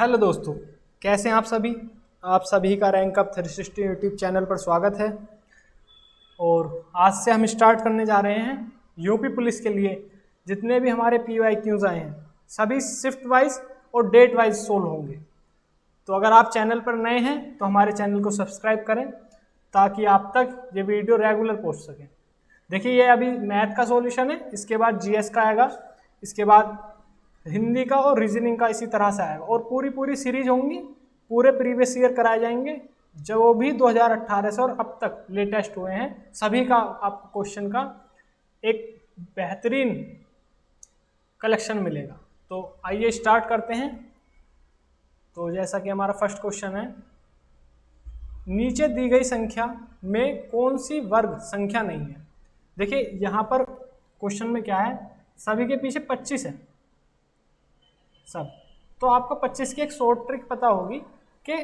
Hello दोस्तों, कैसे हैं आप सभी। आप सभी का रैंक अप 360 यूट्यूब चैनल पर स्वागत है। और आज से हम स्टार्ट करने जा रहे हैं यूपी पुलिस के लिए जितने भी हमारे PYQs आए हैं सभी शिफ्ट वाइज और डेट वाइज सोल्व होंगे। तो अगर आप चैनल पर नए हैं तो हमारे चैनल को सब्सक्राइब करें ताकि आप तक ये वीडियो रेगुलर पहुंच सके। देखिए, ये अभी मैथ का सॉल्यूशन है, इसके बाद GS का आएगा, इसके बाद हिंदी का और रीजनिंग का इसी तरह से आएगा। और पूरी सीरीज होंगी, पूरे प्रीवियस ईयर कराए जाएंगे जो भी 2018 से और अब तक लेटेस्ट हुए हैं सभी का आपको क्वेश्चन का एक बेहतरीन कलेक्शन मिलेगा। तो आइए स्टार्ट करते हैं। तो जैसा कि हमारा फर्स्ट क्वेश्चन है, नीचे दी गई संख्या में कौन सी वर्ग संख्या नहीं है। देखिए यहाँ पर क्वेश्चन में क्या है, सभी के पीछे 25 है सब। तो आपको 25 की एक शॉर्ट ट्रिक पता होगी कि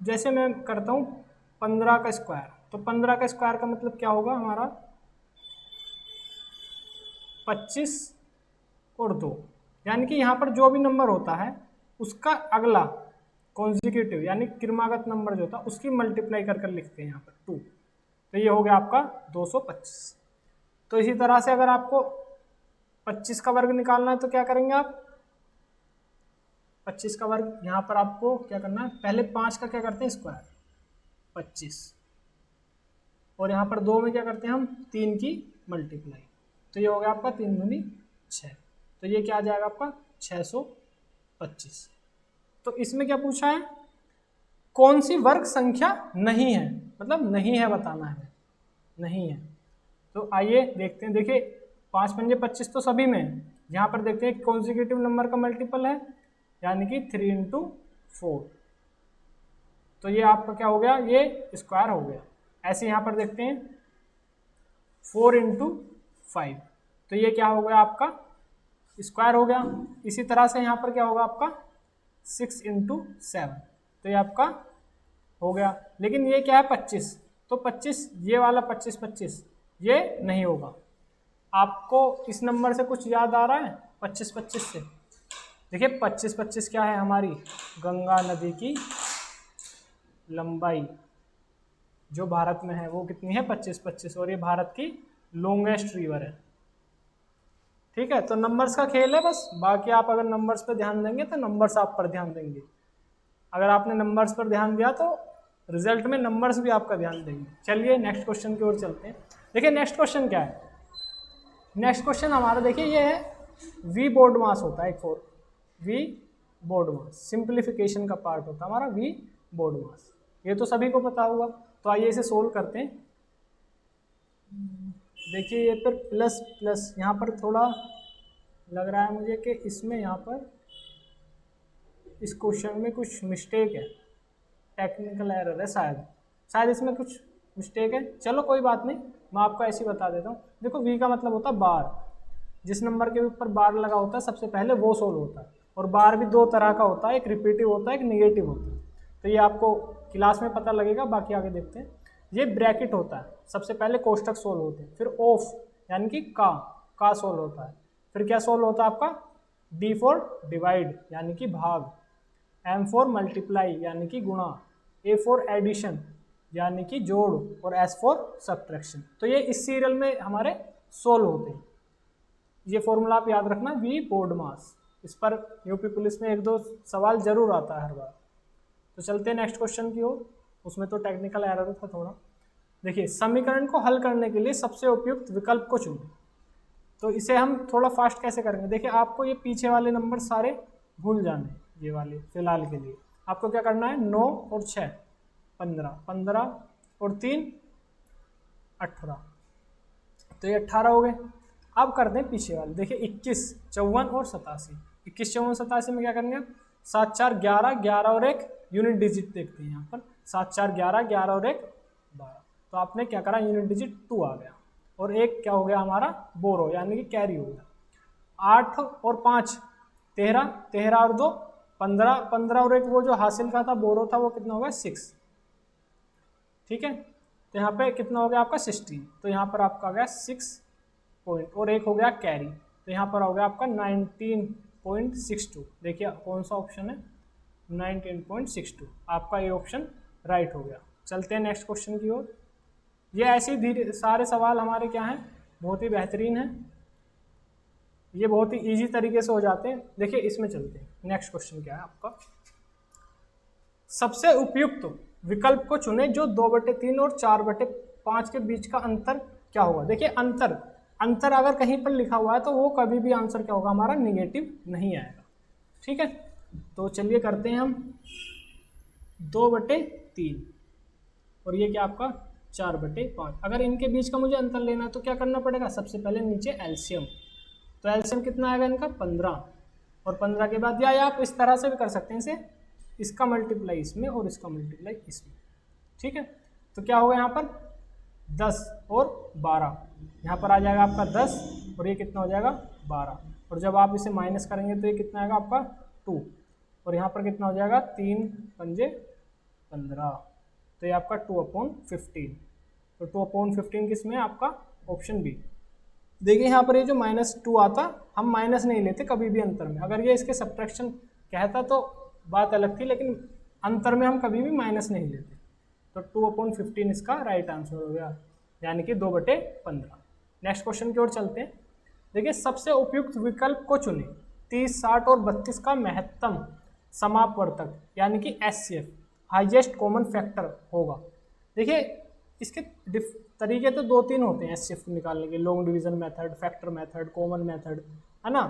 जैसे मैं करता हूँ 15 का स्क्वायर, तो 15 का स्क्वायर का मतलब क्या होगा हमारा 25 और 2, यानी कि यहाँ पर जो भी नंबर होता है उसका अगला कॉन्जिक्यूटिव यानी क्रमागत नंबर जो होता है उसकी मल्टीप्लाई कर लिखते हैं यहाँ पर 2। तो ये हो गया आपका 225। तो इसी तरह से अगर आपको 25 का वर्ग निकालना है तो क्या करेंगे आप, 25 का वर्ग यहाँ पर आपको क्या करना है, पहले 5 का क्या करते हैं स्क्वायर 25, और यहाँ पर 2 में क्या करते हैं हम 3 की मल्टीप्लाई। तो ये हो गया आपका 3 दूनी 6, तो ये क्या आ जाएगा आपका 625। तो इसमें क्या पूछा है, कौन सी वर्ग संख्या नहीं है, मतलब नहीं है बताना है, नहीं है। तो आइए देखते हैं। देखिए 5 पंजे 25 तो सभी में है, यहाँ पर देखते हैं कॉन्जिक्यूटिव नंबर का मल्टीपल है यानी कि 3 इंटू 4। तो ये आपका क्या हो गया, ये स्क्वायर हो गया। ऐसे यहाँ पर देखते हैं 4 इंटू 5, तो ये क्या हो गया आपका स्क्वायर हो गया। इसी तरह से यहाँ पर क्या होगा आपका 6 इंटू 7, तो ये आपका हो गया। लेकिन ये क्या है 25, तो 25 ये वाला 25 ये नहीं होगा। आपको इस नंबर से कुछ याद आ रहा है 25 से। देखिए 25 क्या है, हमारी गंगा नदी की लंबाई जो भारत में है वो कितनी है 25, और ये भारत की लॉन्गेस्ट रिवर है। ठीक है, तो नंबर्स का खेल है बस, बाकी आप अगर नंबर्स पर ध्यान देंगे तो नंबर्स आप पर ध्यान देंगे। अगर आपने नंबर्स पर ध्यान दिया तो रिजल्ट में नंबर्स भी आपका ध्यान देंगे। चलिए नेक्स्ट क्वेश्चन की ओर चलते हैं। देखिए नेक्स्ट क्वेश्चन क्या है, नेक्स्ट क्वेश्चन हमारा देखिए ये है वी बोर्ड मास होता है एक और वी बोर्ड मास, सिंप्लीफिकेशन का पार्ट होता है हमारा वी बोर्ड मास, ये तो सभी को पता होगा। तो आइए इसे सोल्व करते हैं। देखिए ये पर प्लस प्लस यहाँ पर थोड़ा लग रहा है मुझे कि इसमें यहाँ पर इस क्वेश्चन में कुछ मिस्टेक है, टेक्निकल एरर है शायद इसमें कुछ मिस्टेक है। चलो कोई बात नहीं, मैं आपको ऐसे ही बता देता हूँ। देखो वी का मतलब होता है बार, जिस नंबर के ऊपर बार लगा होता है सबसे पहले वो सोल्व होता है। और बार भी दो तरह का होता है, एक रिपीटिव होता है एक निगेटिव होता है। तो ये आपको क्लास में पता लगेगा, बाकी आगे देखते हैं। ये ब्रैकेट होता है, सबसे पहले कोष्टक सोल्व होते हैं, फिर ऑफ यानी कि का सोल्व होता है, फिर क्या सोल्व होता है आपका डी फॉर डिवाइड यानी कि भाग, एम फॉर मल्टीप्लाई यानी कि गुणा, ए फॉर एडिशन यानी कि जोड़, और एस फॉर सब्ट्रैक्शन। तो ये इस सीरियल में हमारे सोल्व होते हैं। ये फॉर्मूला आप याद रखना वी बोर्ड मास, इस पर यूपी पुलिस में 1-2 सवाल जरूर आता है हर बार। तो चलते हैं नेक्स्ट क्वेश्चन की ओर, उसमें तो टेक्निकल एरर था थोड़ा। देखिए समीकरण को हल करने के लिए सबसे उपयुक्त विकल्प को चुनें। तो इसे हम थोड़ा फास्ट कैसे करेंगे, देखिए आपको ये पीछे वाले नंबर सारे भूल जाने, ये वाले फिलहाल के लिए आपको क्या करना है 9 और 6 15, 15 और 3 18, तो ये 18 हो गए। अब करते हैं पीछे वाले, देखिए 21, 54 और 87। 21, 54, 87 में क्या करेंगे 7, 4, 11, 11 और 1 यूनिट डिजिट देखते हैं यहाँ पर 7, 4, 11, 11 और 1 12। तो आपने क्या करा यूनिट डिजिट 2 आ गया, और 1 क्या हो गया हमारा बोरो यानी कि कैरी हो गया। 8 और 5 13, 13 और 2 15, 15 और 1 वो जो हासिल का था बोरो था वो कितना हो गया 6। ठीक है, तो यहाँ पे कितना हो गया आपका 16, तो यहाँ पर आपका आ गया 6 पॉइंट, और 1 हो गया कैरी, तो यहाँ पर हो गया आपका 19.62। देखिए कौन सा ऑप्शन है 19.62, आपका ये ऑप्शन राइट हो गया। चलते हैं नेक्स्ट क्वेश्चन की ओर। ये ऐसे धीरे सारे सवाल हमारे क्या हैं, बहुत ही बेहतरीन हैं, ये बहुत ही इजी तरीके से हो जाते हैं। देखिए इसमें चलते हैं, नेक्स्ट क्वेश्चन क्या है आपका, सबसे उपयुक्त विकल्प को चुने जो 2/3 और 4/5 के बीच का अंतर क्या होगा। देखिए अंतर अगर कहीं पर लिखा हुआ है तो वो कभी भी आंसर क्या होगा हमारा, निगेटिव नहीं आएगा। ठीक है, तो चलिए करते हैं हम 2/3 और ये क्या आपका 4/5। अगर इनके बीच का मुझे अंतर लेना है तो क्या करना पड़ेगा, सबसे पहले नीचे एलसीएम, तो एलसीएम कितना आएगा इनका 15, और 15 के बाद या आप इस तरह से भी कर सकते हैं इसे, इसका मल्टीप्लाई इसमें और इसका मल्टीप्लाई इसमें। ठीक है, तो क्या होगा यहाँ पर 10 और 12, यहाँ पर आ जाएगा आपका 10 और ये कितना हो जाएगा 12, और जब आप इसे माइनस करेंगे तो ये कितना आएगा आपका 2, और यहाँ पर कितना हो जाएगा 3 पंजे 15, तो ये आपका 2/15, तो 2/15 किस में आपका ऑप्शन बी। देखिए यहाँ पर ये जो -2 आता, हम माइनस नहीं लेते कभी भी अंतर में, अगर ये इसके सब्ट्रैक्शन कहता तो बात अलग थी, लेकिन अंतर में हम कभी भी माइनस नहीं लेते, तो 2/15 इसका राइट आंसर हो गया, यानी कि 2/15। नेक्स्ट क्वेश्चन की ओर चलते हैं। देखिए सबसे उपयुक्त विकल्प को चुने, 30, 60 और 32 का महत्तम समापवर्तक यानी कि HCF हाईएस्ट कॉमन फैक्टर होगा। देखिए इसके तरीके तो 2-3 होते हैं HCF निकालने के, long division method, factor method, common method, है ना,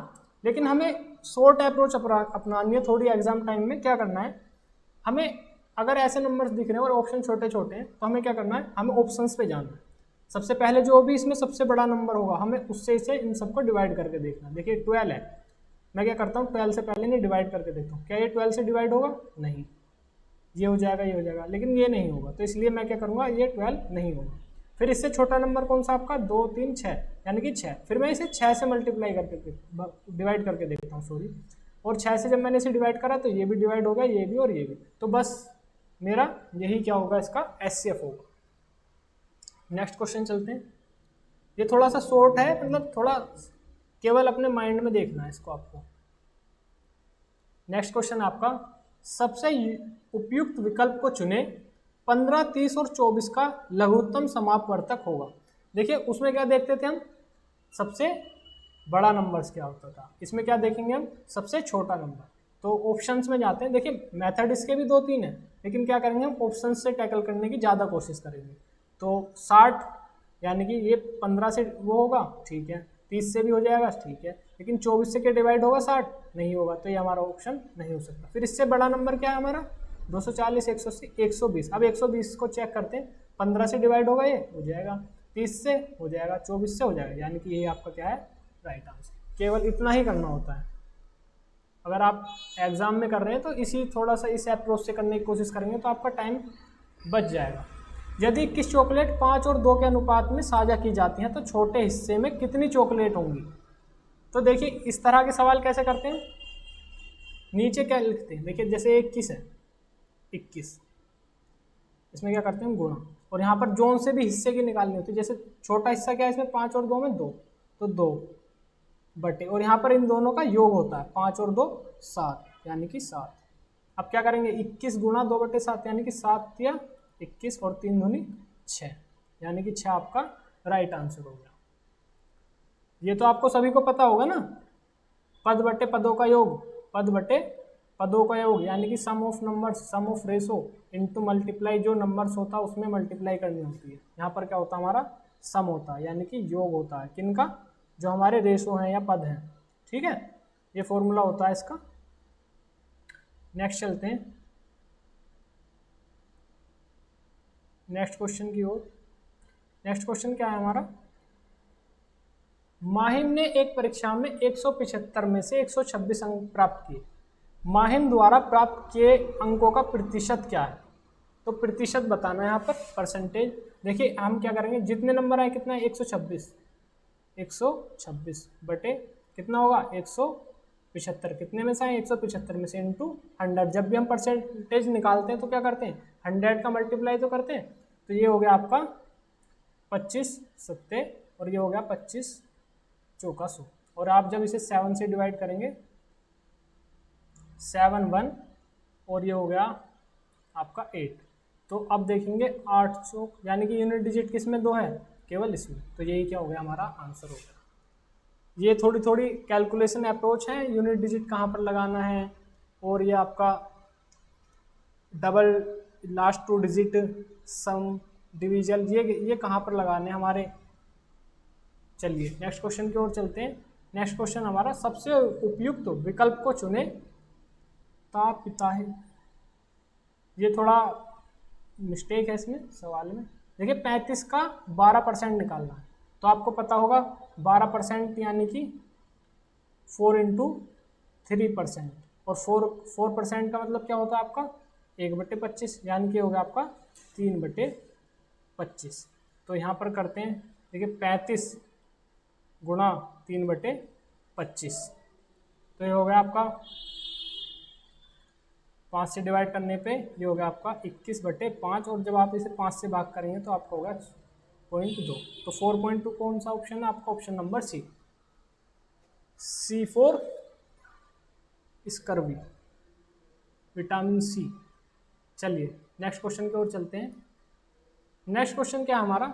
लेकिन हमें शॉर्ट अप्रोच अपनानी है थोड़ी एग्जाम टाइम में। क्या करना है हमें, अगर ऐसे नंबर्स दिख रहे हैं और ऑप्शन छोटे छोटे हैं तो हमें क्या करना है, हमें ऑप्शंस पे जाना है। सबसे पहले जो भी इसमें सबसे बड़ा नंबर होगा हमें उससे इसे इन सबको डिवाइड करके देखना। देखिए 12 है, मैं क्या करता हूँ 12 से पहले नहीं डिवाइड करके देखता हूँ, क्या ये 12 से डिवाइड होगा, नहीं, ये हो जाएगा ये हो जाएगा, लेकिन ये नहीं होगा, तो इसलिए मैं क्या करूँगा, ये 12 नहीं होगा। फिर इससे छोटा नंबर कौन सा आपका 2, 3, 6 यानी कि 6, फिर मैं इसे 6 से मल्टीप्लाई करके डिवाइड करके देखता हूँ, सॉरी, और 6 से जब मैंने इसे डिवाइड करा तो ये भी डिवाइड हो गया, ये भी और ये भी, तो बस मेरा यही क्या होगा, इसका HCF होगा। नेक्स्ट क्वेश्चन चलते हैं। ये थोड़ा सा शॉर्ट है, मतलब थोड़ा केवल अपने माइंड में देखना है इसको आपको। नेक्स्ट क्वेश्चन आपका, सबसे उपयुक्त विकल्प को चुने, 15, 30 और 24 का लघुत्तम समापवर्तक होगा। देखिए उसमें क्या देखते थे हम, सबसे बड़ा नंबर्स क्या होता था, इसमें क्या देखेंगे हम, सबसे छोटा नंबर। तो ऑप्शंस में जाते हैं। देखिए मेथड इसके भी 2-3 है, लेकिन क्या करेंगे हम ऑप्शंस से टैकल करने की ज़्यादा कोशिश करेंगे। तो 60 यानी कि ये 15 से वो होगा, ठीक है, 30 से भी हो जाएगा, ठीक है, लेकिन 24 से क्या डिवाइड होगा, 60 नहीं होगा, तो ये हमारा ऑप्शन नहीं हो सकता। फिर इससे बड़ा नंबर क्या है हमारा, 240, 180, 120। अब 120 को चेक करते हैं, 15 से डिवाइड होगा, ये हो जाएगा, 30 से हो जाएगा, 24 से हो जाएगा, यानी कि ये आपका क्या है, राइट आंसर। केवल इतना ही करना होता है। अगर आप एग्जाम में कर रहे हैं तो इसी थोड़ा सा इस अप्रोच से करने की कोशिश करेंगे तो आपका टाइम बच जाएगा। यदि 21 चॉकलेट 5 और 2 के अनुपात में साझा की जाती हैं तो छोटे हिस्से में कितनी चॉकलेट होंगी। तो देखिए इस तरह के सवाल कैसे करते हैं, नीचे क्या लिखते हैं, देखिए जैसे 21 है, 21, इसमें क्या करते हैं गुणा, और यहाँ पर जोन से भी हिस्से की निकालनी होती है। जैसे छोटा हिस्सा क्या है इसमें, 5 और 2 में 2, तो 2 बटे, और यहाँ पर इन दोनों का योग होता है, 5 और 2 7, यानी कि 7। अब क्या करेंगे, 21 गुणा 2/7 यानी कि 7 या 21 और 3 दूनी 6, यानी कि 6 आपका राइट आंसर हो गया। ये तो आपको सभी को पता होगा ना, पद बटे पदों का योग, पद बटे पदों का योग, यानी कि sum of numbers, sum of ratio into multiply, जो नंबर्स होता है उसमें मल्टीप्लाई करनी होती है। यहाँ पर क्या होता है हमारा, सम होता है, यानी कि योग होता है किनका, जो हमारे रेशो हैं या पद हैं। ठीक है, ये फॉर्मूला होता है इसका। नेक्स्ट चलते हैं नेक्स्ट क्वेश्चन की ओर। नेक्स्ट क्वेश्चन क्या है हमारा, माहिम ने एक परीक्षा में 175 में से 126 अंक प्राप्त किए, माहिम द्वारा प्राप्त किए अंकों का प्रतिशत क्या है। तो प्रतिशत बताना है यहाँ पर, परसेंटेज। देखिए हम क्या करेंगे, जितने नंबर आए कितना है 126 बटे कितना होगा 175, कितने में से आए 175 में से इंटू 100। जब भी हम परसेंटेज निकालते हैं तो क्या करते हैं 100 का मल्टीप्लाई तो करते हैं, तो ये हो गया आपका 25 सत्ते और ये हो गया 25 चौका 100। और आप जब इसे 7 से डिवाइड करेंगे 7 1 और ये हो गया आपका 8। तो अब देखेंगे 800 यानी कि यूनिट डिजिट किस में 2 है, केवल इसमें, तो यही क्या हो गया हमारा आंसर हो गया। ये थोड़ी थोड़ी कैलकुलेशन अप्रोच है, यूनिट डिजिट कहाँ पर लगाना है, और ये आपका डबल लास्ट 2 डिजिट सम डिविजन ये कहाँ पर लगाने हैं हमारे। चलिए नेक्स्ट क्वेश्चन की ओर चलते हैं। नेक्स्ट क्वेश्चन हमारा सबसे उपयुक्त विकल्प को चुने ता पिता है। ये थोड़ा मिस्टेक है इसमें सवाल में। देखिए 35 का 12% निकालना है, तो आपको पता होगा 12% यानी कि 4 इंटू 3%, और 4% का मतलब क्या होता है आपका 1/25, यानी कि होगा आपका 3/25। तो यहाँ पर करते हैं, देखिए 35 गुणा 3/25, तो ये हो गया आपका 5 से डिवाइड करने पे ये हो गया आपका 21/5, और जब आप इसे 5 से भाग करेंगे तो आपका होगा 0.2। तो 4.2 कौन सा ऑप्शन है आपका, option number C for scurvy, vitamin C. चलिए नेक्स्ट क्वेश्चन की ओर चलते हैं। नेक्स्ट क्वेश्चन क्या है हमारा,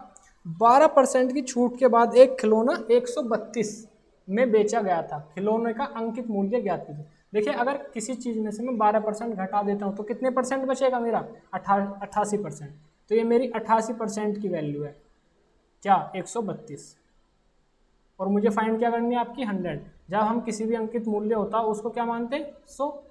12% की छूट के बाद एक खिलौना 132 में बेचा गया था, खिलौने का अंकित मूल्य ज्ञात कीजिए। देखिए अगर किसी चीज़ में से मैं 12% घटा देता हूँ तो कितने परसेंट बचेगा मेरा, 88%। तो ये मेरी 88% की वैल्यू है क्या, 132, और मुझे फाइंड क्या करनी है आपकी 100। जब हम किसी भी अंकित मूल्य होता है उसको क्या मानते हैं 100,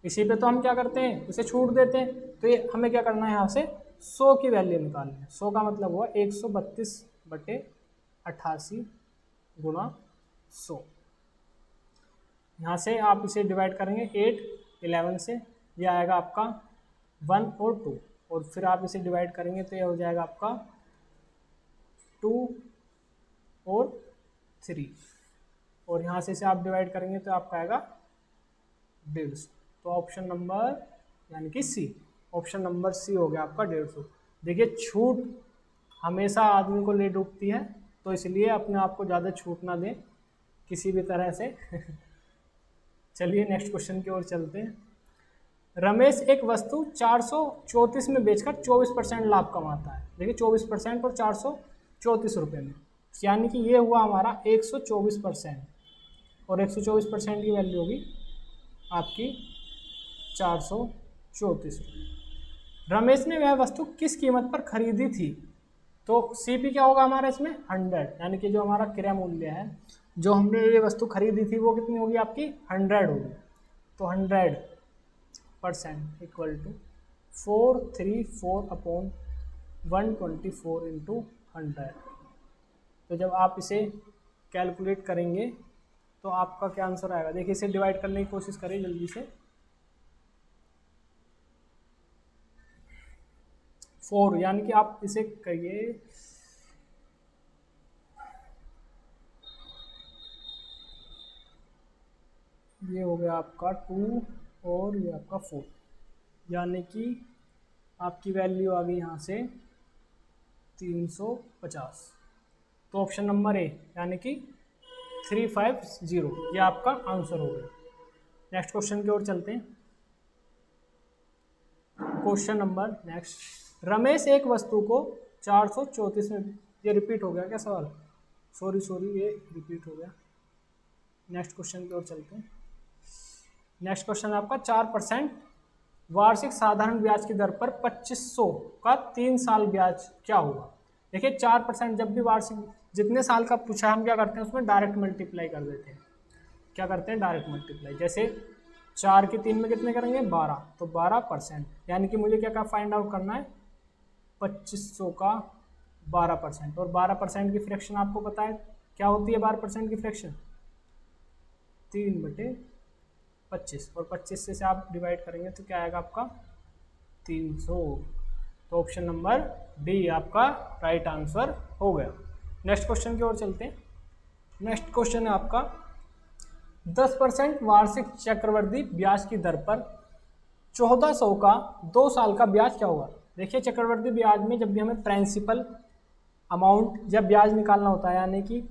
इसी पे तो हम क्या करते हैं इसे छूट देते हैं। तो ये हमें क्या करना है यहाँ से 100 की वैल्यू निकालनी है। 100 का मतलब हुआ 132/88 गुणा 100। यहाँ से आप इसे डिवाइड करेंगे 8 11 से, ये आएगा आपका 1 और 2, और फिर आप इसे डिवाइड करेंगे तो ये हो जाएगा आपका 2 और 3, और यहाँ से इसे आप डिवाइड करेंगे तो आपका आएगा 150। तो ऑप्शन नंबर यानी कि सी, ऑप्शन नंबर सी हो गया आपका 150। देखिए छूट हमेशा आदमी को ले डूबती है, तो इसलिए अपने आप को ज़्यादा छूट ना दें किसी भी तरह से। चलिए नेक्स्ट क्वेश्चन की ओर चलते हैं। रमेश एक वस्तु 434 में बेचकर 24% लाभ कमाता है। देखिए 24% और 434 रुपये में, यानी कि ये हुआ हमारा 124%, और 124% की वैल्यू होगी आपकी 434 रुपये। रमेश ने वह वस्तु किस कीमत पर खरीदी थी, तो CP क्या होगा हमारा इसमें 100, यानी कि जो हमारा क्रय मूल्य है, जो हमने ये वस्तु खरीदी थी वो कितनी होगी आपकी 100 होगी। तो 100% इक्वल टू 434/124 इंटू 100। तो जब आप इसे कैलकुलेट करेंगे तो आपका क्या आंसर आएगा, देखिए इसे डिवाइड करने की कोशिश करिए जल्दी से। 4 यानी कि आप इसे कहिए ये हो गया आपका 2 और ये आपका 4, यानी कि आपकी वैल्यू आ गई यहाँ से 350। तो ऑप्शन नंबर ए यानी कि 350 ये आपका आंसर हो गया। नेक्स्ट क्वेश्चन की ओर चलते हैं। क्वेश्चन नंबर नेक्स्ट, रमेश एक वस्तु को 434 में, ये रिपीट हो गया क्या सवाल, सॉरी ये रिपीट हो गया। नेक्स्ट क्वेश्चन की ओर चलते हैं। नेक्स्ट क्वेश्चन आपका 4% वार्षिक साधारण ब्याज की दर पर 2500 का 3 साल ब्याज क्या होगा। देखिए 4% जब भी वार्षिक जितने साल का पूछा हम क्या करते हैं उसमें डायरेक्ट मल्टीप्लाई कर देते हैं। क्या करते हैं डायरेक्ट मल्टीप्लाई, जैसे 4 के 3 में कितने करेंगे 12, तो 12%, यानी कि मुझे क्या फाइंड आउट करना है 2500 का 12%, और 12% की फ्रैक्शन आपको पता है क्या होती है 12% की फ्रैक्शन 3/25, और 25 से आप डिवाइड करेंगे तो क्या आएगा आपका 300। तो ऑप्शन नंबर डी आपका राइट आंसर हो गया। नेक्स्ट क्वेश्चन की ओर चलते हैं। नेक्स्ट क्वेश्चन है आपका 10% वार्षिक चक्रवृद्धि ब्याज की दर पर 1400 का 2 साल का ब्याज क्या होगा। देखिए चक्रवृद्धि ब्याज में जब भी हमें प्रिंसिपल अमाउंट जब ब्याज निकालना होता है, यानी कि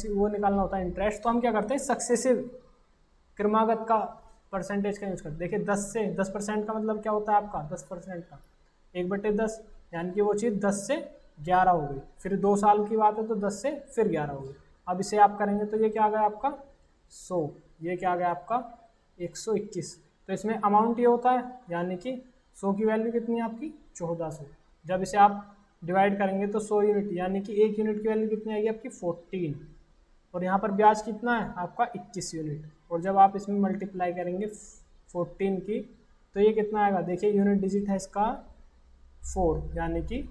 वो निकालना होता है इंटरेस्ट, तो हम क्या करते हैं सक्सेसिव क्रमागत का परसेंटेज का यूज करते हैं। देखिए 10% का मतलब क्या होता है आपका 10% का 1/10, यानी कि वो चीज़ 10 से 11 हो गई। फिर 2 साल की बात है तो 10 से फिर 11 हो गई। अब इसे आप करेंगे तो ये क्या आ गया आपका 100, ये क्या आ गया आपका 121। तो इसमें अमाउंट ये होता है, यानी कि 100 की वैल्यू कितनी है आपकी 1400। जब इसे आप डिवाइड करेंगे तो 100 यूनिट, यानी कि 1 यूनिट की वैल्यू कितनी आएगी आपकी 14, और यहाँ पर ब्याज कितना है आपका 21 यूनिट। और जब आप इसमें मल्टीप्लाई करेंगे 14 की तो ये कितना आएगा, देखिए यूनिट डिजिट है इसका 4, यानी कि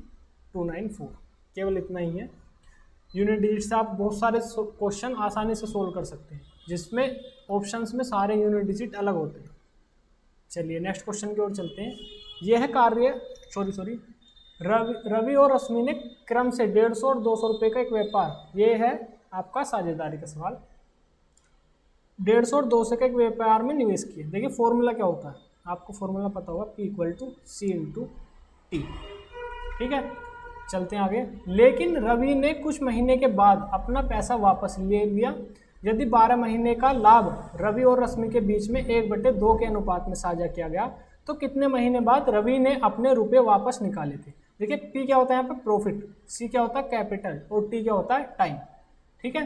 294। केवल इतना ही है। यूनिट डिजिट से आप बहुत सारे क्वेश्चन आसानी से सोल्व कर सकते हैं, जिसमें ऑप्शंस में सारे यूनिट डिजिट अलग होते हैं। चलिए नेक्स्ट क्वेश्चन की ओर चलते हैं। यह है कार्य सॉरी रवि और रश्मि ने क्रम से 150 और 200 रुपये का एक व्यापार, ये है आपका साझेदारी का सवाल, 150 और 200 का एक व्यापार में निवेश किया। देखिए फॉर्मूला क्या होता है, आपको फॉर्मूला पता होगा, P = C × T। ठीक है, चलते हैं आगे। लेकिन रवि ने कुछ महीने के बाद अपना पैसा वापस ले लिया। यदि 12 महीने का लाभ रवि और रश्मि के बीच में 1/2 के अनुपात में साझा किया गया तो कितने महीने बाद रवि ने अपने रुपए वापस निकाले थे। देखिए P क्या होता है यहाँ पे प्रॉफिट, C क्या होता है कैपिटल, और T क्या होता है टाइम। ठीक है,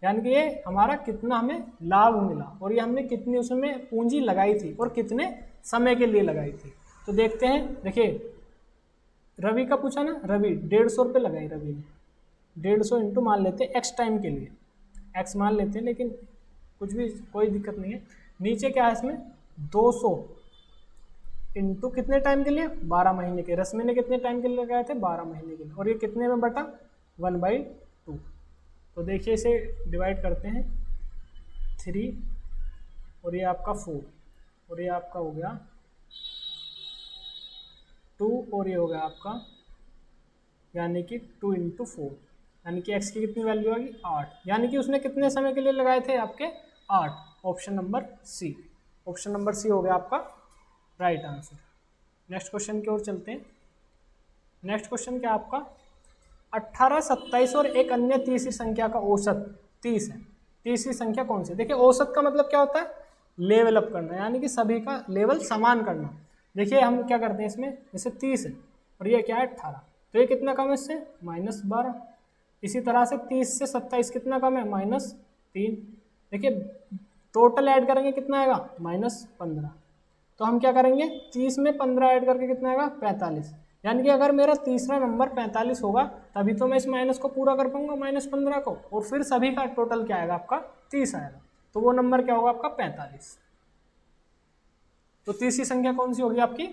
यानी कि ये हमारा कितना हमें लाभ मिला और ये हमने कितनी उसमें पूंजी लगाई थी और कितने समय के लिए लगाई थी। तो देखते हैं, देखिए रवि का पूछा ना, रवि 150 रुपये लगाई, रवि ने 150 इंटू मान लेते हैं x टाइम के लिए, x मान लेते हैं, लेकिन कुछ भी कोई दिक्कत नहीं है। नीचे क्या है इसमें 200 इंटू कितने टाइम के लिए 12 महीने के, रश्मि ने कितने टाइम के लिए लगाए थे 12 महीने के लिए, और ये कितने में बटा 1/2। तो देखिए इसे डिवाइड करते हैं 3 और ये आपका 4 और ये आपका हो गया 2 और ये हो गया आपका, यानी कि 2 × 4, यानी कि x की कितनी वैल्यू आ गई 8, यानी कि उसने कितने समय के लिए लगाए थे आपके 8। Option number C, option number C हो गया आपका राइट आंसर। नेक्स्ट क्वेश्चन की ओर चलते हैं। नेक्स्ट क्वेश्चन क्या आपका 18, 27 और एक अन्य तीसरी संख्या का औसत 30 है। तीसरी संख्या कौन सी? देखिए औसत का मतलब क्या होता है, लेवल अप करना, यानी कि सभी का लेवल समान करना। देखिए हम क्या करते हैं इसमें, जैसे 30 है और ये क्या है 18, तो ये कितना कम है इससे -12। इसी तरह से 30 से 27 कितना कम है -3। देखिए टोटल ऐड करेंगे कितना आएगा -15। तो हम क्या करेंगे 30 में 15 ऐड करके कितना आएगा 45, यानी कि अगर मेरा तीसरा नंबर 45 होगा तभी तो मैं इस माइनस को पूरा कर पाऊंगा -15 को, और फिर सभी का टोटल क्या आएगा आपका 30 आएगा, तो वो नंबर क्या होगा आपका 45। तो तीसरी संख्या कौन सी होगी आपकी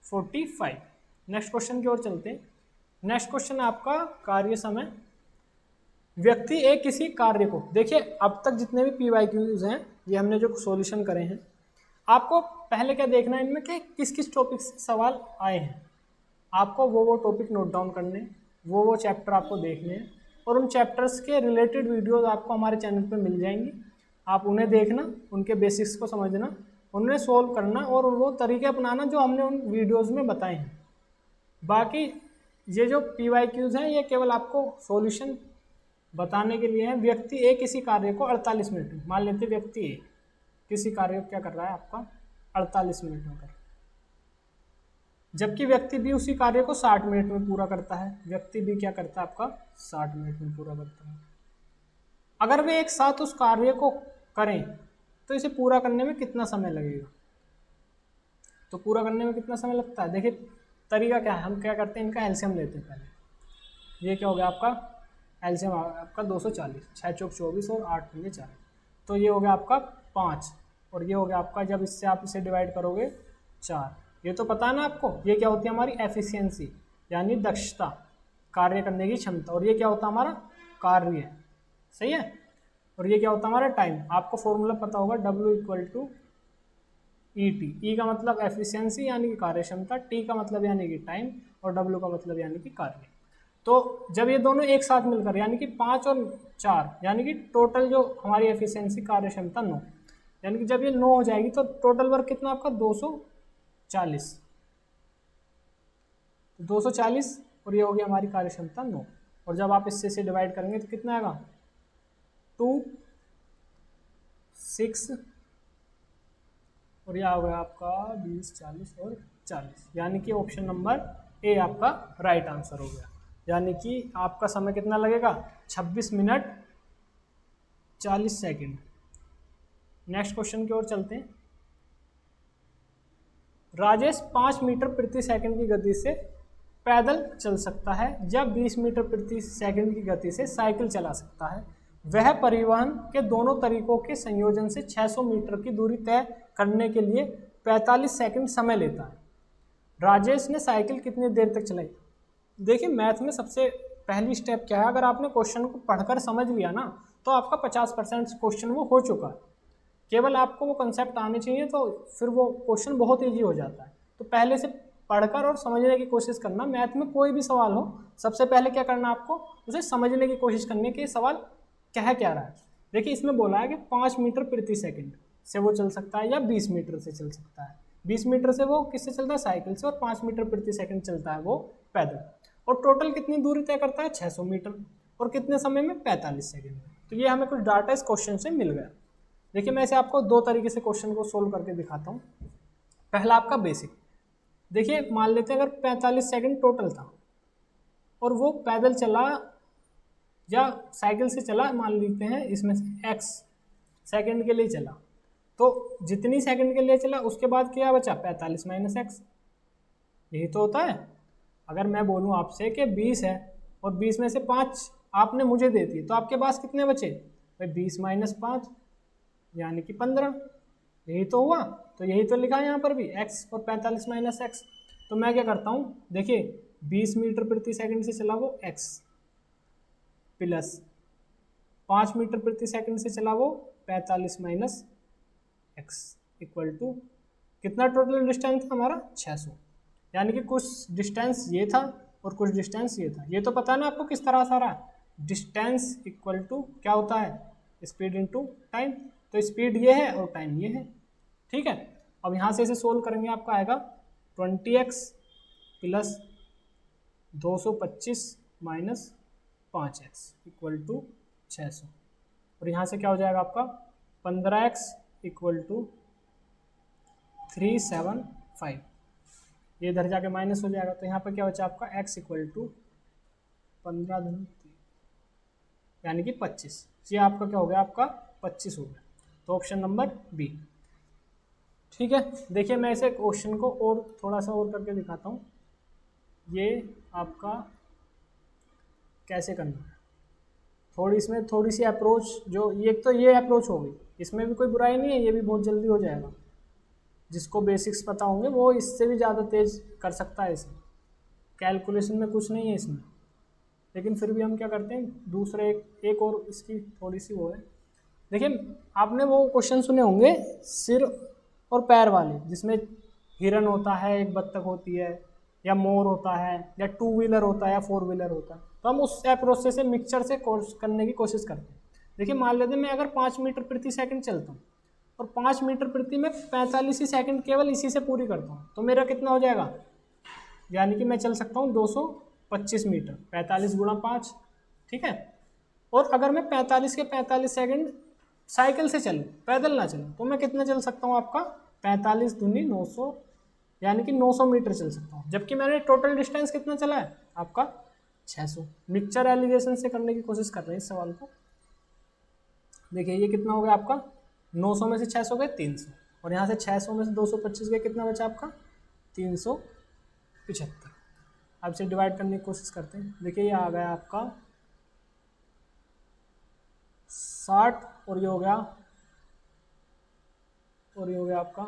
45। नेक्स्ट क्वेश्चन की ओर चलते हैं। नेक्स्ट क्वेश्चन आपका कार्य समय। व्यक्ति एक किसी कार्य को, देखिए अब तक जितने भी PYQs हैं ये हमने जो सॉल्यूशन करे हैं, आपको पहले क्या देखना है इनमें कि किस किस टॉपिक से सवाल आए हैं। आपको वो टॉपिक नोट डाउन करने, वो चैप्टर आपको देखने हैं, और उन चैप्टर्स के रिलेटेड वीडियोस आपको हमारे चैनल पे मिल जाएंगी। आप उन्हें देखना, उनके बेसिक्स को समझना, उन्हें सोल्व करना और वो तरीके अपनाना जो हमने उन वीडियोज़ में बताए हैं। बाकी ये जो PYQs हैं ये केवल आपको सॉल्यूशन बताने के लिए है। व्यक्ति ए किसी कार्य को 48 मिनट में, मान लेते व्यक्ति ए किसी कार्य को क्या कर रहा है आपका 48 मिनट में कर, जबकि व्यक्ति बी उसी कार्य को 60 मिनट में पूरा करता है। व्यक्ति बी क्या करता है आपका 60 मिनट में पूरा करता है। अगर वे एक साथ उस कार्य को करें तो इसे पूरा करने में कितना समय लगेगा? तो पूरा करने में कितना समय लगता है, देखिए तरीका क्या है, हम क्या करते हैं इनका एलसीएम लेते हैं पहले। ये क्या हो गया आपका एलसीएम आपका 240, 6 चौक 24 और 8 पंजे 4, तो ये हो गया आपका 5, और ये हो गया आपका, जब इससे आप इसे डिवाइड करोगे 4। ये तो पता है ना आपको, ये क्या होती है हमारी एफिशिएंसी, यानी दक्षता, कार्य करने की क्षमता, और ये क्या होता है हमारा कार्य, सही है। और ये क्या होता है हमारा टाइम, आपको फॉर्मूला पता होगा W = ET। E का मतलब एफिशिएंसी यानी कि कार्य क्षमता, T का मतलब यानी कि टाइम, और W का मतलब यानी कि कार्य। तो जब ये दोनों एक साथ मिलकर यानी कि 5 और 4, यानी कि टोटल जो हमारी एफिशिएंसी कार्य क्षमता 9, यानी कि जब ये 9 हो जाएगी तो टोटल वर्क कितना आपका 240, 240, और ये होगी हमारी कार्य क्षमता 9। और जब आप इससे से डिवाइड करेंगे तो कितना आएगा 2, 6, और यह हो गया आपका 20, 40 और 40, यानी कि ऑप्शन नंबर ए आपका राइट आंसर हो गया। यानी कि आपका समय कितना लगेगा, 26 मिनट 40 सेकंड। नेक्स्ट क्वेश्चन की ओर चलते हैं। राजेश 5 मीटर प्रति सेकंड की गति से पैदल चल सकता है या 20 मीटर प्रति सेकंड की गति से साइकिल चला सकता है। वह परिवहन के दोनों तरीकों के संयोजन से 600 मीटर की दूरी तय करने के लिए 45 सेकंड समय लेता है। राजेश ने साइकिल कितनी देर तक चलाई। देखिए मैथ में सबसे पहली स्टेप क्या है, अगर आपने क्वेश्चन को पढ़कर समझ लिया ना तो आपका 50% क्वेश्चन वो हो चुका है। केवल आपको वो कंसेप्ट आने चाहिए तो फिर वो क्वेश्चन बहुत ईजी हो जाता है। तो पहले से पढ़कर और समझने की कोशिश करना। मैथ में कोई भी सवाल हो सबसे पहले क्या करना, आपको उसे समझने की कोशिश करनी कि सवाल कह क्या रहा है। देखिए इसमें बोला है कि 5 मीटर प्रति सेकंड से वो चल सकता है या 20 मीटर से चल सकता है। 20 मीटर से वो किससे चलता है, साइकिल से, और 5 मीटर प्रति सेकंड चलता है वो पैदल। और टोटल कितनी दूरी तय करता है, 600 मीटर, और कितने समय में, 45 सेकंड में। तो ये हमें कुछ डाटा इस क्वेश्चन से मिल गया। देखिए मैं इसे आपको दो तरीके से क्वेश्चन को सोल्व करके दिखाता हूँ। पहला आपका बेसिक। देखिए मान लेते हैं अगर 45 सेकंड टोटल था और वो पैदल चला या साइकिल से चला, मान लेते हैं इसमें से x सेकंड के लिए चला, तो जितनी सेकंड के लिए चला उसके बाद क्या बचा, 45 माइनस एक्स। यही तो होता है। अगर मैं बोलूँ आपसे कि 20 है और 20 में से 5 आपने मुझे दे दी तो आपके पास कितने बचे भाई, 20 माइनस 5 यानी कि 15। यही तो हुआ। तो यही तो लिखा है यहाँ पर भी, x और 45 माइनस एक्स। तो मैं क्या करता हूँ, देखिए 20 मीटर प्रति सेकंड से चला वो x प्लस 5 मीटर प्रति सेकंड से चला वो 45 माइनस एक्स इक्वल टू कितना टोटल डिस्टेंस था हमारा, 600। यानी कि कुछ डिस्टेंस ये था और कुछ डिस्टेंस ये था। ये तो पता है ना आपको किस तरह से आ रहा है, डिस्टेंस इक्वल टू क्या होता है, स्पीड इनटू टाइम। तो स्पीड ये है और टाइम ये है, ठीक है। अब यहाँ से इसे सोल्व करेंगे, आपका आएगा 20x plus 225 minus 5x equal to 600। और यहाँ से क्या हो जाएगा आपका 15x इक्वल टू 375। ये इधर जाके माइनस हो जाएगा, तो यहाँ पर क्या बचा आपका x इक्वल टू 15 धन 3 यानी कि 25। ये आपका क्या हो गया, आपका 25 हो गया। तो ऑप्शन नंबर बी, ठीक है। देखिए मैं इसे क्वेश्चन को और थोड़ा सा और करके दिखाता हूँ। ये आपका कैसे करना है, थोड़ी इसमें थोड़ी सी अप्रोच, जो ये तो ये अप्रोच हो गई, इसमें भी कोई बुराई नहीं है, ये भी बहुत जल्दी हो जाएगा। जिसको बेसिक्स पता होंगे वो इससे भी ज़्यादा तेज कर सकता है। इसे कैलकुलेशन में कुछ नहीं है इसमें, लेकिन फिर भी हम क्या करते हैं, दूसरे एक और इसकी थोड़ी सी वो है। देखिए आपने वो क्वेश्चन सुने होंगे सिर और पैर वाले, जिसमें हिरन होता है, एक बत्तख होती है, या मोर होता है, या 2 व्हीलर होता है, या 4 व्हीलर होता है। तो हम उस अप्रोच से मिक्सचर से कोर्स करने की कोशिश करते हैं। देखिए मान लेते हैं मैं अगर 5 मीटर प्रति सेकंड चलता हूँ और 5 मीटर प्रति में 45 ही सेकंड केवल इसी से पूरी करता हूँ, तो मेरा कितना हो जाएगा, यानी कि मैं चल सकता हूँ 225 मीटर, 45 गुणा 5, ठीक है। और अगर मैं 45 के 45 सेकंड साइकिल से चलूँ, पैदल ना चलूँ, तो मैं कितना चल सकता हूँ, आपका 45 दूनी 900 यानी कि 900 मीटर चल सकता हूँ। जबकि मैंने टोटल डिस्टेंस कितना चला है, आपका 600। मिक्सचर एलिगेशन से करने की कोशिश कर रहे हैं इस सवाल को। देखिए ये कितना हो गया आपका, 900 में से 600 गए 300, और यहाँ से 600 में से 225 गए, कितना बचा आपका 375। अब इसे डिवाइड करने की कोशिश करते हैं। देखिए ये आ गया आपका 60, और ये हो गया आपका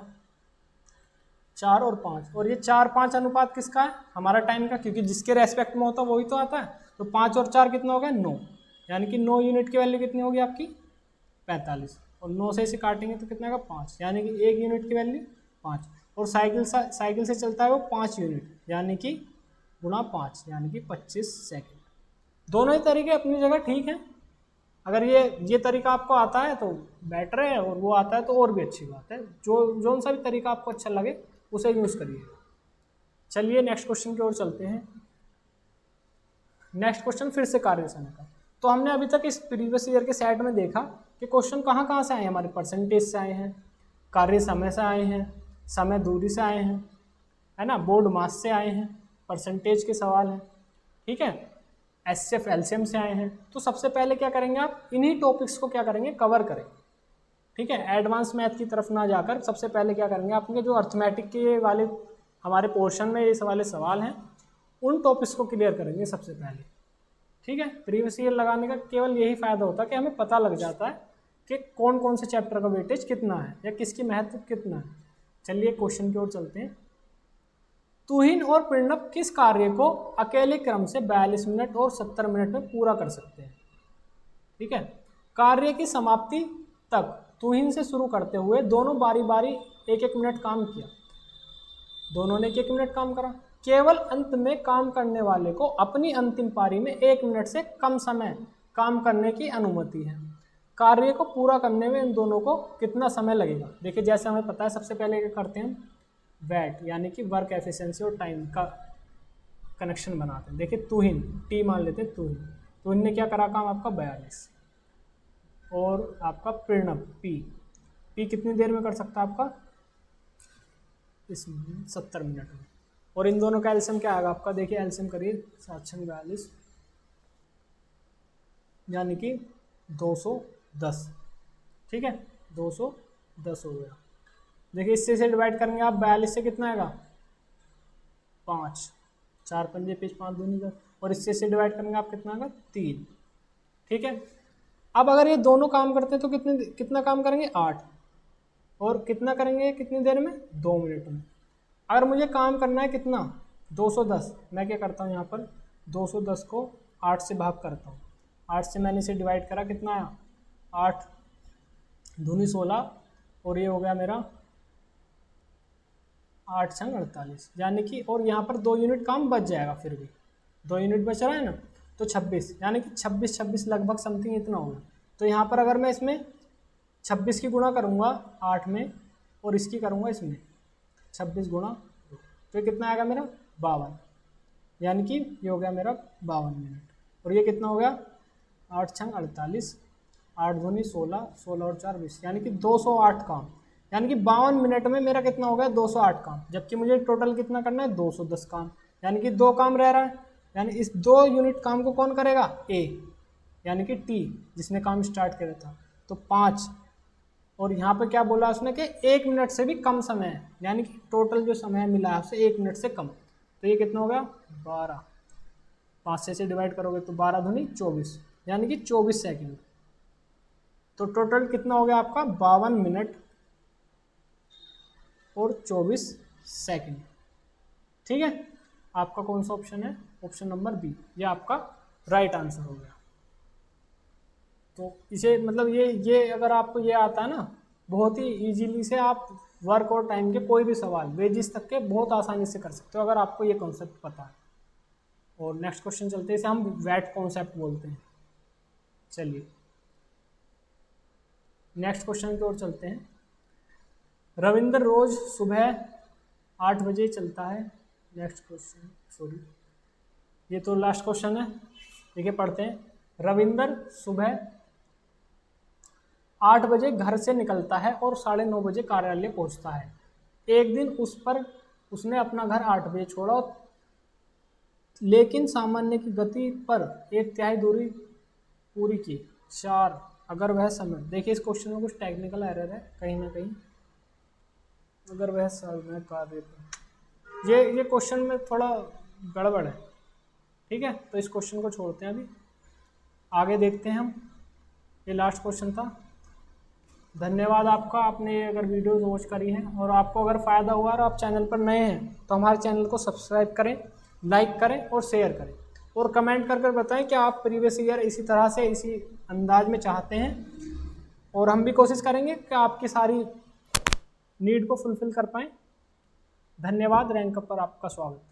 4 और 5, और ये 4-5 अनुपात किसका है, हमारा टाइम का, क्योंकि जिसके रेस्पेक्ट में होता है वही तो आता है। तो 5 और 4 कितना हो गया, 9, यानी कि 9 यूनिट की वैल्यू कितनी होगी आपकी, 45, और 9 से इसे काटेंगे तो कितना होगा 5, यानी कि 1 यूनिट की वैल्यू 5। और साइकिल से चलता है वो 5 यूनिट, यानी कि गुणा 5, यानी कि 25 सेकेंड। दोनों ही तरीके अपनी जगह ठीक हैं। अगर ये तरीका आपको आता है तो बेटर है, और वो आता है तो और भी अच्छी बात है। जो सा भी तरीका आपको अच्छा लगे उसे यूज़ करिए। चलिए नेक्स्ट क्वेश्चन की ओर चलते हैं। नेक्स्ट क्वेश्चन फिर से कार्य समय का। तो हमने अभी तक इस प्रीवियस ईयर के सेट में देखा कि क्वेश्चन कहाँ से आए हैं, हमारे परसेंटेज से आए हैं, कार्य समय से आए हैं, समय दूरी से आए हैं, है ना, बोर्ड मास से आए हैं, परसेंटेज के सवाल हैं, ठीक है, एचसीएफ एलसीएम से आए हैं। तो सबसे पहले क्या करेंगे आप, इन्हीं टॉपिक्स को क्या करेंगे, कवर करेंगे, ठीक है। एडवांस मैथ की तरफ ना जाकर सबसे पहले क्या करेंगे, आपके जो अर्थमेटिक के वाले हमारे पोर्शन में ये वाले सवाल हैं उन टॉपिक्स को क्लियर करेंगे सबसे पहले, ठीक है। प्रीवियस ईयर लगाने का केवल यही फायदा होता है कि हमें पता लग जाता है कि कौन कौन से चैप्टर का वेटेज कितना है या किसकी महत्व कितना है। चलिए क्वेश्चन की ओर चलते हैं। तुहिन और प्रणब किस कार्य को अकेले क्रम से 42 मिनट और 70 मिनट में पूरा कर सकते हैं, ठीक है। कार्य की समाप्ति तक तुहिन से शुरू करते हुए दोनों बारी बारी 1-1 मिनट काम किया, दोनों ने 1-1 मिनट काम करा। केवल अंत में काम करने वाले को अपनी अंतिम पारी में 1 मिनट से कम समय काम करने की अनुमति है। कार्य को पूरा करने में इन दोनों को कितना समय लगेगा। देखिए जैसे हमें पता है, सबसे पहले क्या करते हैं, वैट यानी कि वर्क एफिशिएंसी और टाइम का कनेक्शन बनाते हैं। देखिए तुहिन, टी मान लेते हैं, तुहिन ने क्या करा काम आपका 42, और आपका प्रणब पी कितनी देर में कर सकता है आपका, इसमें 70 मिनट में। और इन दोनों का एलसीएम क्या आएगा आपका, देखिए एलसीएम करिए, 742 यानी कि 210, ठीक है, 210 हो गया। देखिए इससे से डिवाइड करेंगे आप, 42 से कितना आएगा 5, 4 पंजे 5 दूनी 10, और इससे से डिवाइड करेंगे आप कितना आएगा 3, ठीक है। अब अगर ये दोनों काम करते हैं तो कितना काम करेंगे 8, और कितना करेंगे कितनी देर में 2 मिनट में। अगर मुझे काम करना है कितना 210, मैं क्या करता हूँ यहाँ पर 210 को 8 से भाग करता हूँ, 8 से मैंने इसे डिवाइड करा, कितना आया 8 दूनी 16, और ये हो गया मेरा 8 छंग 48, यानी कि, और यहाँ पर 2 यूनिट काम बच जाएगा, फिर भी 2 यूनिट बच रहा है ना, तो 26, यानी कि 26 लगभग समथिंग इतना होगा। तो यहाँ पर अगर मैं इसमें 26 की गुणा करूँगा 8 में, और इसकी करूँगा इसमें 26 गुणा, तो ये कितना आएगा मेरा 52, यानी कि ये हो गया मेरा 52 मिनट। और ये कितना हो गया 8 छंग 48, 8 दूनी 16, 16 और 4 20, यानी कि 208 काम, यानी कि 52 मिनट में मेरा कितना हो गया 208 काम, जबकि मुझे टोटल कितना करना है 210 काम, यानी कि 2 काम रह रहा है। यानी इस 2 यूनिट काम को कौन करेगा, ए, यानी कि टी जिसने काम स्टार्ट किया था, तो 5, और यहाँ पे क्या बोला उसने कि 1 मिनट से भी कम समय है, यानी कि टोटल जो समय मिला है उससे 1 मिनट से कम, तो ये कितना हो गया 12, 5 से डिवाइड करोगे तो 12 दूनी 24, यानी कि 24 सेकंड। तो टोटल कितना हो गया आपका 52 मिनट और 24 सेकंड, ठीक है। आपका कौन सा ऑप्शन है, ऑप्शन नंबर बी, ये आपका राइट आंसर हो गया। तो इसे मतलब ये अगर आपको ये आता है ना, बहुत ही इजीली से आप वर्क और टाइम के कोई भी सवाल वेजिस तक के बहुत आसानी से कर सकते हो, अगर आपको ये कॉन्सेप्ट पता है। और नेक्स्ट क्वेश्चन चलते हैं, इसे हम वैट कॉन्सेप्ट बोलते हैं। चलिए नेक्स्ट क्वेश्चन की ओर चलते हैं। रविंद्र रोज सुबह 8 बजे चलता है। नेक्स्ट क्वेश्चन, सॉरी ये तो लास्ट क्वेश्चन है, देखिए पढ़ते हैं। रविंद्र सुबह 8 बजे घर से निकलता है और 9:30 बजे कार्यालय पहुंचता है। एक दिन उसने अपना घर 8 बजे छोड़ा, लेकिन सामान्य की गति पर 1/3 दूरी पूरी की। 4, अगर वह समय, देखिए इस क्वेश्चन में कुछ टेक्निकल एरर है कहीं ना कहीं, अगर वह समय कार्य पर, ये क्वेश्चन में थोड़ा गड़बड़ है, ठीक है। तो इस क्वेश्चन को छोड़ते हैं, अभी आगे देखते हैं हम। ये लास्ट क्वेश्चन था। धन्यवाद आपका, आपने अगर वीडियो वॉच करी है और आपको अगर फ़ायदा हुआ और आप चैनल पर नए हैं तो हमारे चैनल को सब्सक्राइब करें, लाइक करें और शेयर करें, और कमेंट कर बताएं कि आप प्रीवियस ईयर इसी तरह से इसी अंदाज में चाहते हैं, और हम भी कोशिश करेंगे कि आपकी सारी नीड को फुलफिल कर पाएँ। धन्यवाद। रैंक अप पर आपका स्वागत।